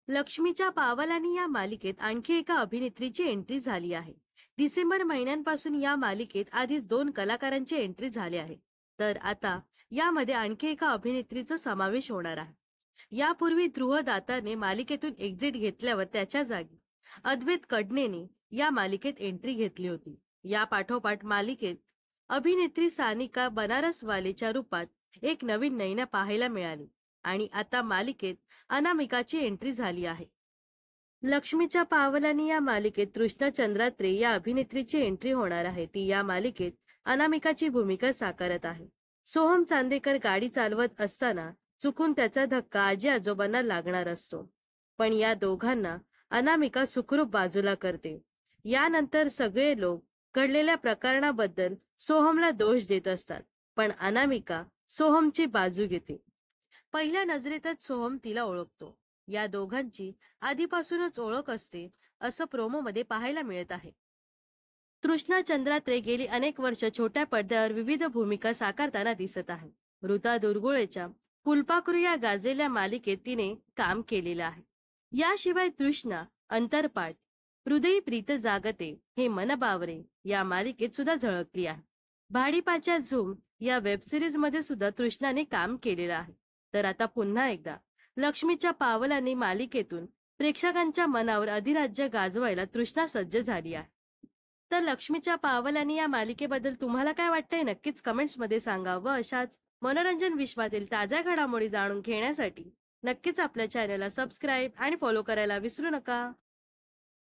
लक्ष्मीच्या पावलानी या मालिकेत आणखी एका अभिनेत्रीची एंट्री झाली आहे. डिसेंबर महिन्यांपासून या मालिकेत आधीच 2 कलाकारांची एंट्री झाली आहे. तर आता यामध्ये आणखी एका अभिनेत्रीचा समावेश होणार आहे. यापूर्वी ध्रुव दातारने मालिकेतून एक्झिट घेतल्यावर त्याच्या जागी अद्वैत कडनेने या मालिकेत एंट्री घेतली होती. या पाठोपाठ मालिकेत अभिनेत्री सानिका बनारसवालेच्या रूपात एक नवीन नयना पाहायला मिळाली आणि आता मालिकेत अनामिकाची एंट्री झाली आहे. लक्ष्मीच्या पावलानी या मालिकेत तृष्णा चंद्रात्रे या अभिनेत्रीची एंट्री होणार आहे. ती या मालिकेत अनामिकाची भूमिका साकारत आहे. सोहम चांदेकर गाडी चालवत असताना चुकून त्याचा धक्का आजी आजोबांना लागणार असतो, पण या दोघांना अनामिका सुखरूप बाजूला करते. यानंतर सगळे लोक घडलेल्या प्रकरणाबद्दल सोहमला दोष देत असतात, पण अनामिका सोहमची बाजू घेते. पहिल्या नजरेतच सोहम तिला ओळखतो. या दोघांची आधीपासूनच ओळख असते असं प्रोमोमध्ये पाहायला मिळत आहे. तृष्णा चंद्रात्रे गेली अनेक वर्ष छोट्या पडद्यावर विविध भूमिका साकारताना दिसत आहे. ऋता दुर्गुळेच्या फुलपाखरू या गाजलेल्या मालिकेत तिने काम केलेलं आहे. याशिवाय तृष्णा अंतरपाठ, हृदयी प्रीत जागते, हे मन बावरे या मालिकेत सुद्धा झळकली आहे. भाडीपाच्या झूम या वेबसिरीज मध्ये सुद्धा तृष्णाने काम केलेलं आहे. तर आता पुन्हा एकदा लक्ष्मीच्या पावलानी मालिकेतून प्रेक्षकांच्या मनावर अधिराज्य गाजवायला तृष्णा सज्ज झाली आहे. तर लक्ष्मीच्या पावलानी या मालिकेबद्दल तुम्हाला काय वाटतंय नक्कीच कमेंट्स मध्ये सांगा व अशाच मनोरंजन विश्वातील ताज्या घडामोडी जाणून घेण्यासाठी नक्कीच आपल्या चॅनलला सबस्क्राईब आणि फॉलो करायला विसरू नका.